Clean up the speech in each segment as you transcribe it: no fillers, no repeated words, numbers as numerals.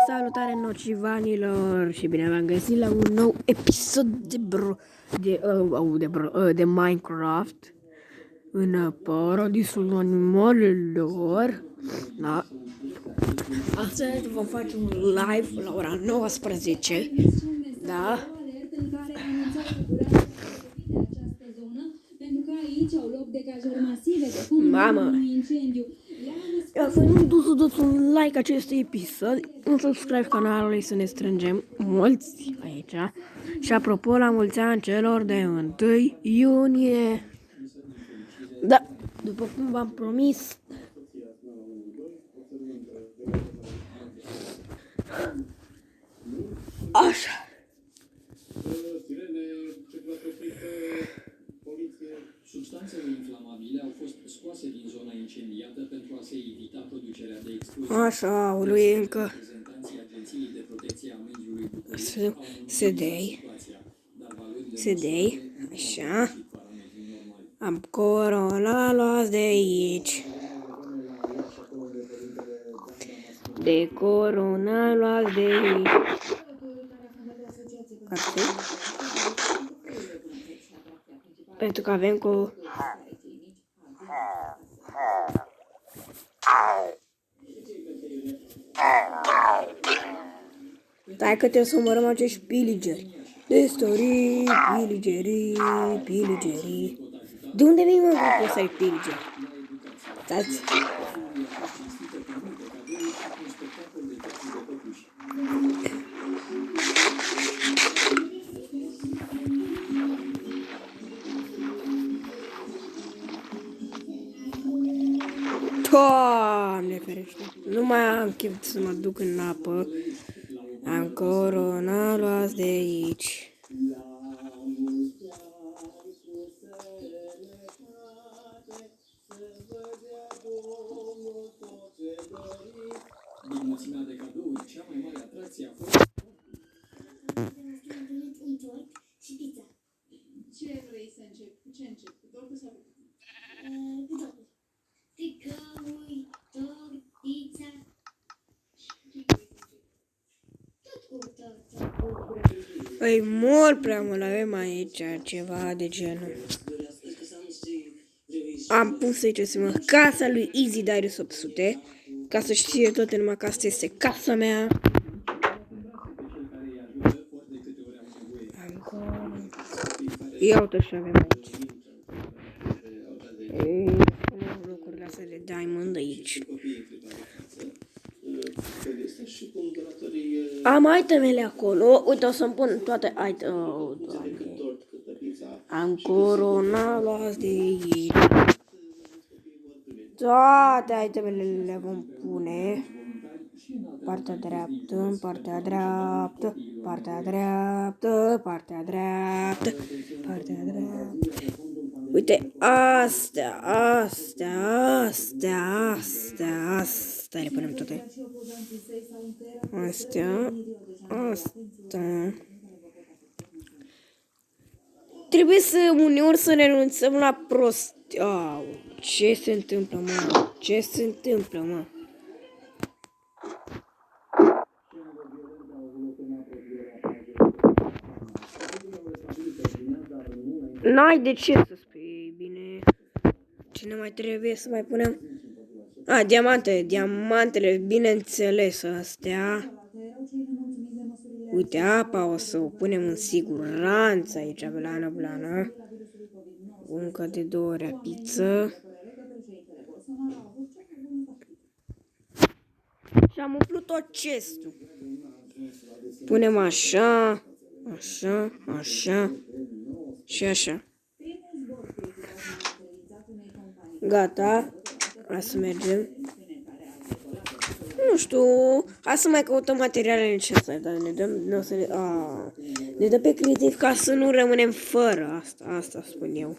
Salutare nocivanilor și bine v-am găsit la un nou episod de Minecraft în paradisul animalelor. Da. Astăzi vom face un live la ora 19. Da. Mamă! Vă invit să dați un like acestui episod, un subscribe canalului să ne strângem mulți aici. Și apropo, la mulți ani celor de 1 iunie. Da, după cum v-am promis. Așa. Substanțele inflamabile au fost scoase din zona incendiată pentru a se evita producerea de explozii. Așa, lui încă. Reprezentanții Agenției de Protecție a Mediului Sedei, așa. Am corona, luați de aici. De corona, luați de aici. Pentru că avem cu... Stai că trebuie să omorăm acești pilligeri. Destorii, pilligerii. De unde vin mă că să ai pilligeri? Stați. Doamne ferește, nu mai am chef să mă duc în apă. Am corona, luați de aici. Din mulțimea de cadouri, cea mai mare atracție a fost... Un tort și pizza. Ce vrei să încep? Cu ce încep? Cu tortul sau cu Cu tortul. Stricaui, tort, pizza. Tot cu tort. Păi mult prea mult avem aici ceva de genul. Am pus aici casa lui Easy Darius 800. Ca să știe toată lumea că asta este casa mea. Ia uite și avem aici. Locurile astea de diamond aici. Am itemele acolo. Uite, o să-mi pun toate itemele. Am corona, luați de aici. Toate itemele le vom pune. Partea dreaptă, partea dreaptă, partea dreaptă, partea dreaptă, partea dreaptă. Uite, astea le punem toate. Astea. Trebuie să uneori să renunțăm la prostii. Ce se întâmplă, mă? Ce se întâmplă, mă? N-ai de ce să spui, bine. Ce ne mai trebuie să mai punem? Diamantele, bineînțeles, astea. Uite, apa o să o punem în siguranță aici, blană. Încă de 2 ori pizza. Și am umplut tot chestul. Punem așa și așa. Gata. Hai să mergem. Nu știu. Hai să mai căutăm materialele necesare. Dar ne dă pe creativ ca să nu rămânem fără asta. Asta spun eu.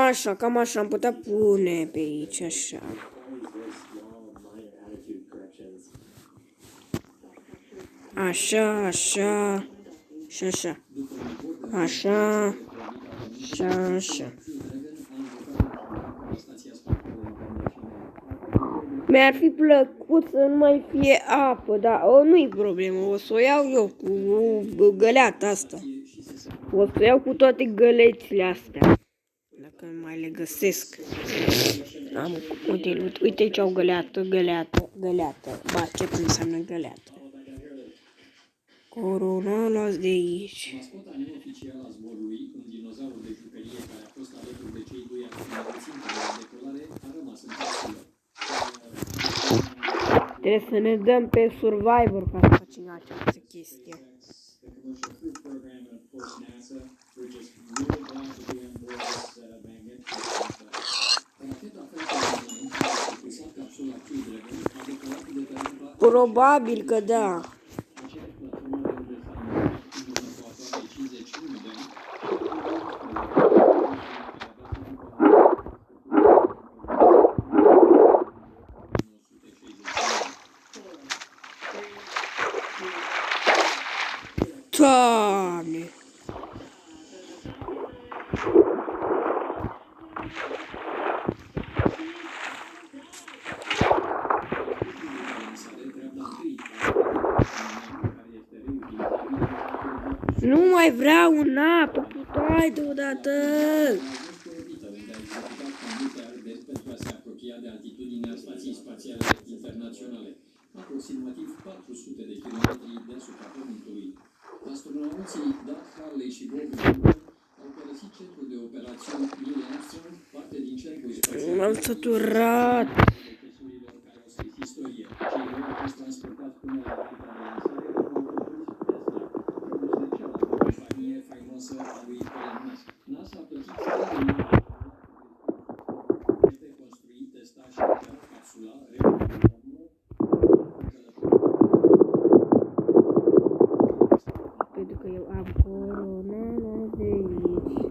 Așa, cam așa am putea pune pe aici, așa. Așa, așa. Și așa. Așa. Așa, așa. Mi-ar fi plăcut să nu mai fie apă, dar nu-i problemă, o să o iau eu cu găleata asta. O să o iau cu toate gălețile astea, dacă mai le găsesc. Uite aici au găleată. Ba, ce înseamnă găleată? Corona, las de aici. Mascota neoficială a zborului, un dinozaur de jucărie care a fost alături de cei doi astronauți țintă de la decolare, a rămas în capsulă. Trebuie să ne dăm pe Survivor ca să facem această chestie. The commercial crew program and of course NASA, we're just really glad to be on board this magnificent. Racheta Falcon 9 a propulsat capsula Crew Dragon, a decolat de pe rampa. Probabil că da. Acea platformă de unde s-a înregistrat în urmă cu aproape 51 de ani. Doamne! Nu mai vreau un apă, putai deodată! Pentru a se apropia de altitudinea Stației Spațiale Internaționale, aproximativ 400 de kilometri deasupra Pământului. Astronauții Doug Hurley și Bob Beamon au părăsit centrul de operațiuni Neil Armstrong, parte din centrul spațial. M-am săturat! Procesurilor care au scris istorie. Cei doi au fost transportați până la rampa de lansare de un autobuz Tesla, produs de cealaltă companie faimoasă a lui Elon Musk. NASA a plătit este construit, testat și operat capsula Pentru că eu am corona de aici.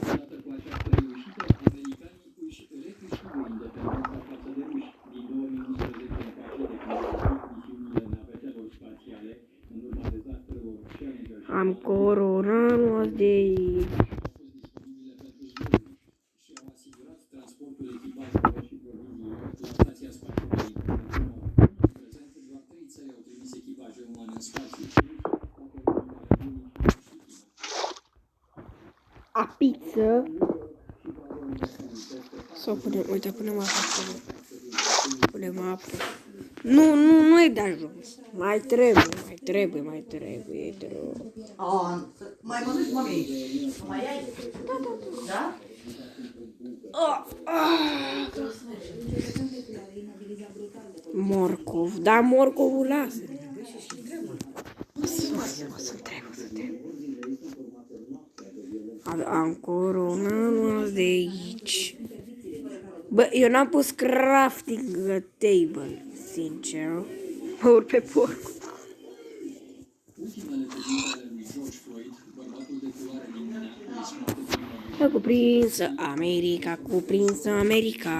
Odată cu această reușită, americanii își recâștigă independența față de ruși. Din 2011 încoace, de când au oprit misiunile navetelor spațiale în urma dezastrelor Challenger și Am corona de aici. au fost disponibile pentru zboruri și au asigurat transportul echipajelor și proviziilor la Stația Spațială Internațională. În prezent, doar 3 țări au trimis echipaje umane în spațiu. A pizza. Sau punem, uite, punem apă. Punem apă. Nu e de ajuns. Mai trebuie, te rog. Mai mănânci, mami? Mai ai? Da? Morcov. Da, morcovul lasă. O să întreb. Am corona de aici. Bă, eu n-am pus crafting table, sincer. Mă urc pe porc. Ultimele cuvinte ale lui George Floyd, bărbatul de culoare din Minneapolis, moarte din A cuprinsă America,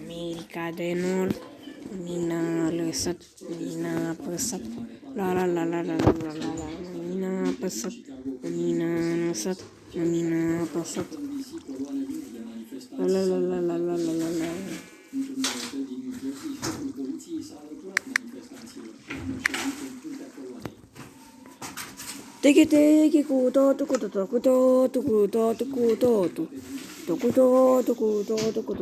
America de Nord. Mina lăsat, mina apăsat. La. Mina apăsat, mina lăsat, mina apăsat. La. într-un hotel din New Jersey, șeful poliției s-a alăturat manifestanților și a mărșăvit în fruntea coloanei. Teke cu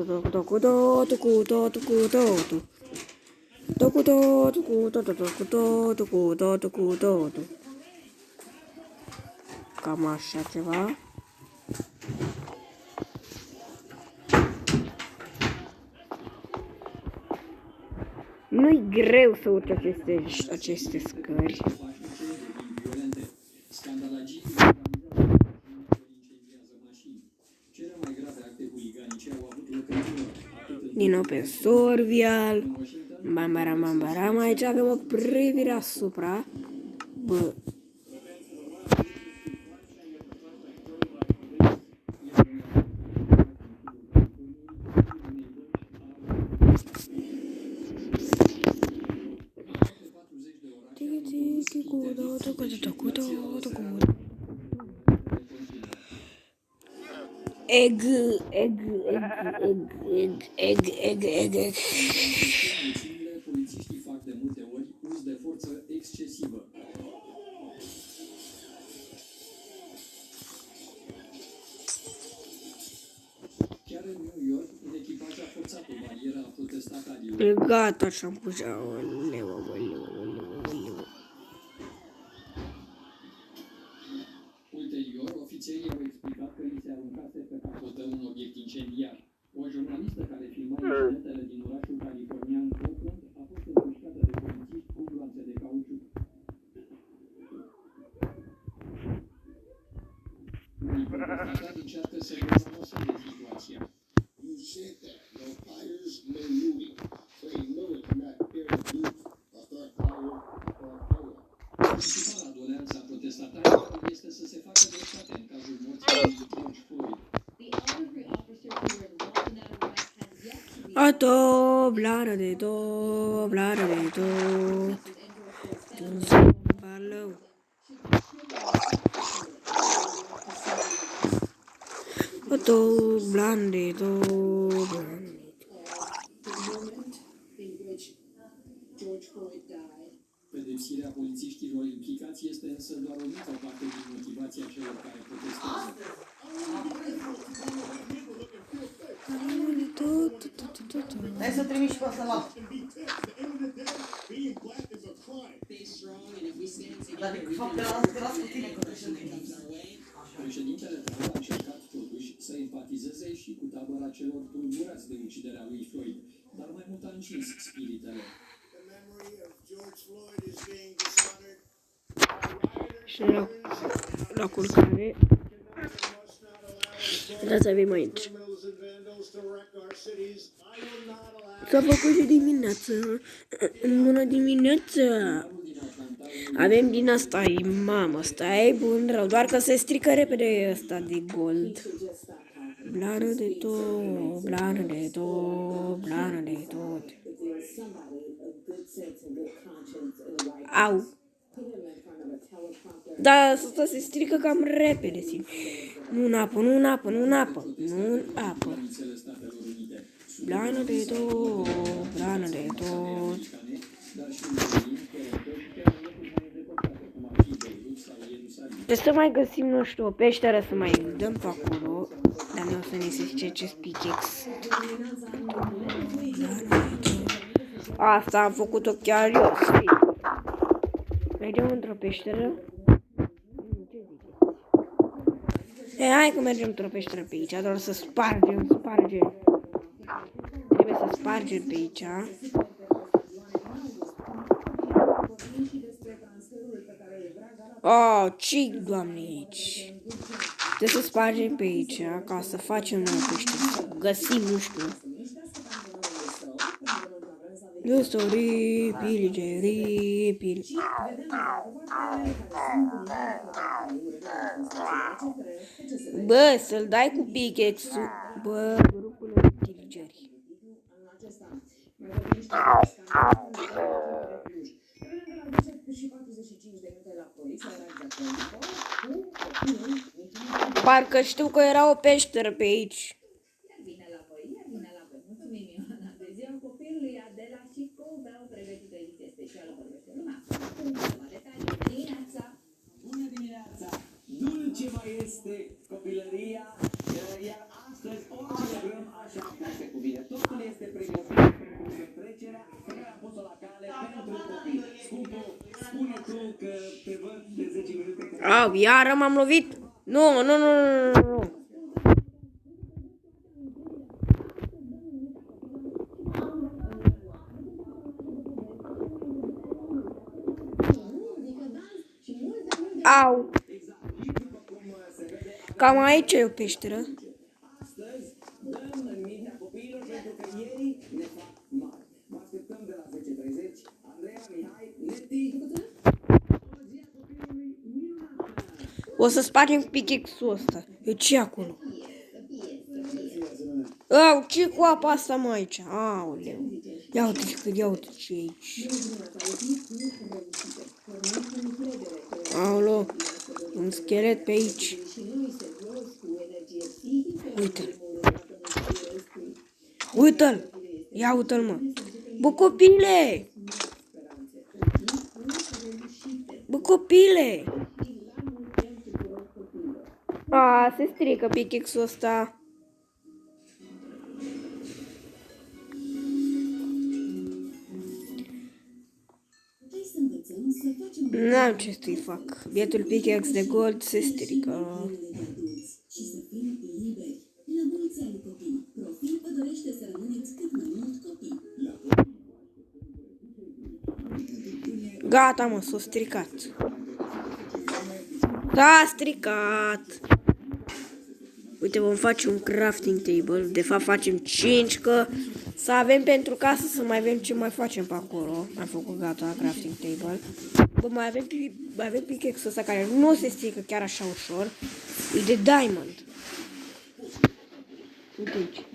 totul. Cam așa ceva. Nu-i greu să urci aceste scări. Scandalagii incendiază mașini. Cele mai grave acte huliganice au avut loc în New York, atât în Din nou pe Sorvial. Bambaram. Aici avem o privire asupra. Bă. Egg. Mulțimile, polițiștii fac de multe ori uz de forță excesivă. Chiar în New York, un echipaj a forțat o barieră a protestatarilor. E gata și-am pus. Aoleu. Ulterior, ofițerii au explicat că li se aruncase pe capotă un obiect incendiar. O jurnalistă care filma incidentele din orașul californian Oakland a fost împușcată de polițiști cu gloanțe de cauciuc. Unii protestatari încearcă să recunoască situația. You said that. No fires, no looting. Plain military, not very loot. Start fire or chaos. Principala doleanță a protestatarilor este să se facă dreptate în cazul morții lui George Floyd. Ato, blară de tot. Balău. Ato, blară de tot. Pedepsirea polițiștilor implicați este însă doar o mică parte din motivația celor care protestează. Hai să trimiți și pe ăsta la. Dar de fapt te las cu tine, că trebuie să trimiți. Președintele Trump a încercat totuși să empatizeze și cu tabăra celor tulburați de uciderea lui Floyd, dar mai mult a încins spiritele. Și la culcare. Da, să avem aici. S-a făcut și dimineață. Bună dimineață. Avem din asta, mamă, stai bun rău, doar că se strică repede ăsta de gold. Blană de tot, blană de tot, blană de tot. Au. Da, asta se strică cam repede, simt. Nu în apă. Blană de tot, blană de tot. Trebuie să mai găsim, nu știu, o peșteră să mai dăm pe acolo. Dar nu o să ne se zice pickaxe. Asta am făcut-o chiar eu. Mergem într-o peșteră. Hai că mergem într-o peșteră pe aici, doar să spargem. Trebuie să spargem pe aici. Oh, ce doamne aici. Trebuie să spargem pe aici, ca să facem noi peșteră, să găsim, nu știu. Ripili. Bă, să-l dai cu pickaxe-ul. Bă, grupul de utilizări. Parcă știu că era o peșteră pe aici. Bună dimineața! Dulce mai este copilăria, iar astăzi orice lucrăm așa cum se cuvine. Totul este pregătit pentru trecerea pe care am pus-o la cale pentru copii. Scumpo, spune tu că te văd de 10 minute. Au, iară m-am lovit. Nu. Au. Cam aici e o peșteră. Astăzi dăm în mintea copiilor pentru că ei ne fac mari. Vă așteptăm de la 10:30. Andreea, Mihai, Leti. O să spargem pickaxe-ul ăsta. E ce acolo? Au, ce cu apa asta, mă, aici? Aoleu. Ia uite ce e aici. Aoleu. Un schelet pe aici. Uite-l. Uite-l. Ia uite-l, mă. Bă, copile! Bă, copile! A, se strică pickaxe-ul ăsta. N-am ce să-i fac. Bietul pickaxe de gold se strică. Gata, mă, s-a stricat. S-a stricat. Uite, vom face un crafting table. De fapt, facem 5, că să avem pentru casă, să mai avem ce mai facem pe acolo. Am făcut gata crafting table. Bă, mai avem pickaxe-ul ăsta care nu se strică chiar așa ușor. E de diamond. Uite aici.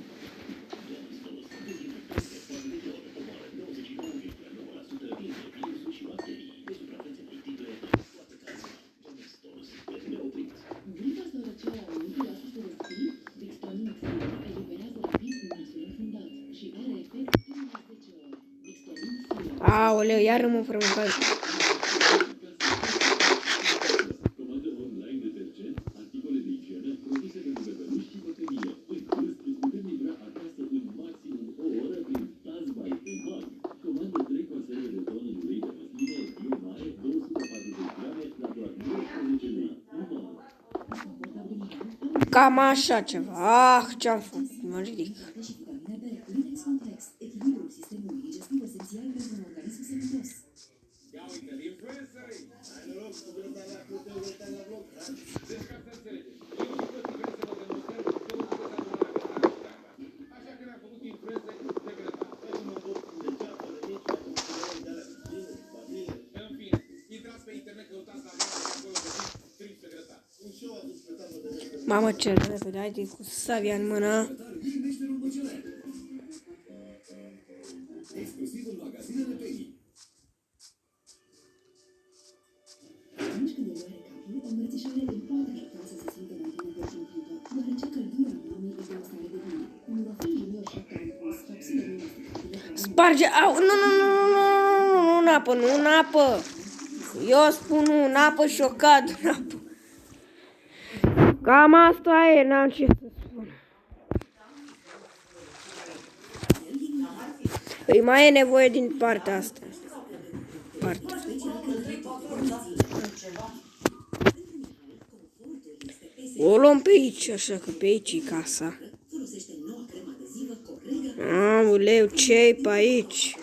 Aoleu, iar mă frământat. Cam așa ceva. Ah, ce-am făcut? Mă ridic. Mamă, ce repede, haide cu sabia în mână. Sparge, au, nu, în apă, nu în apă. Eu spun nu în apă și o cad în apă. Cam asta e, n-am ce să spun. Îi mai e nevoie din partea asta. O luăm pe aici, așa că pe aici e casa. Aoleu, ce-i pe aici?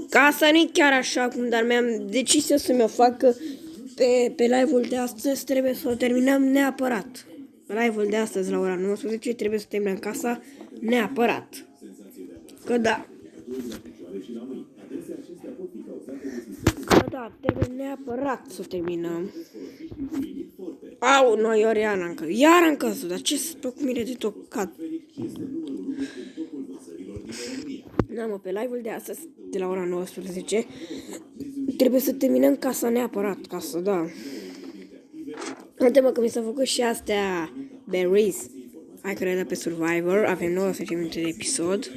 Casa nu-i chiar așa cum, dar mi-am decis eu să mi-o fac, că pe live-ul de astăzi trebuie să o terminăm neapărat. Pe live-ul de astăzi la ora 19 trebuie să terminăm casa neapărat. Că da. Că da, trebuie neapărat să o terminăm. Au, noi ori iar am căzut, dar ce se cu mine de tot cad? Da, mă, pe live-ul de astăzi, de la ora 19, trebuie să terminăm casa neapărat, casa, da. Uite-mă că mi s-au făcut și astea berries. Hai că le dă pe Survivor, avem 19 minute de episod.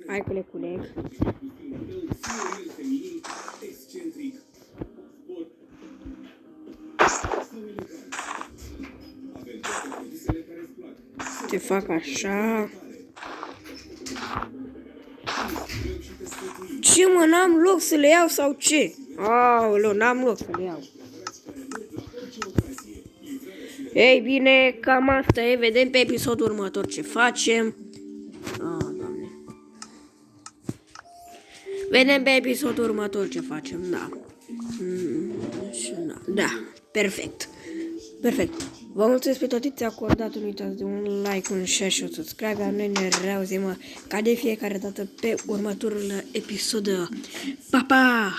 Hai că le culeg. Te fac așa. Ce, mă, n-am loc să le iau sau ce? Aoleu, n-am loc să le iau. Ei bine, cam asta e. Vedem pe episodul următor ce facem. Doamne. Vedem pe episodul următor ce facem, da. Da, perfect. Perfect. Vă mulțumesc pe tot timpul acordat, nu uitați de un like, un share și un subscribe. Noi ne reauzim ca de fiecare dată pe următorul episod. Pa, pa!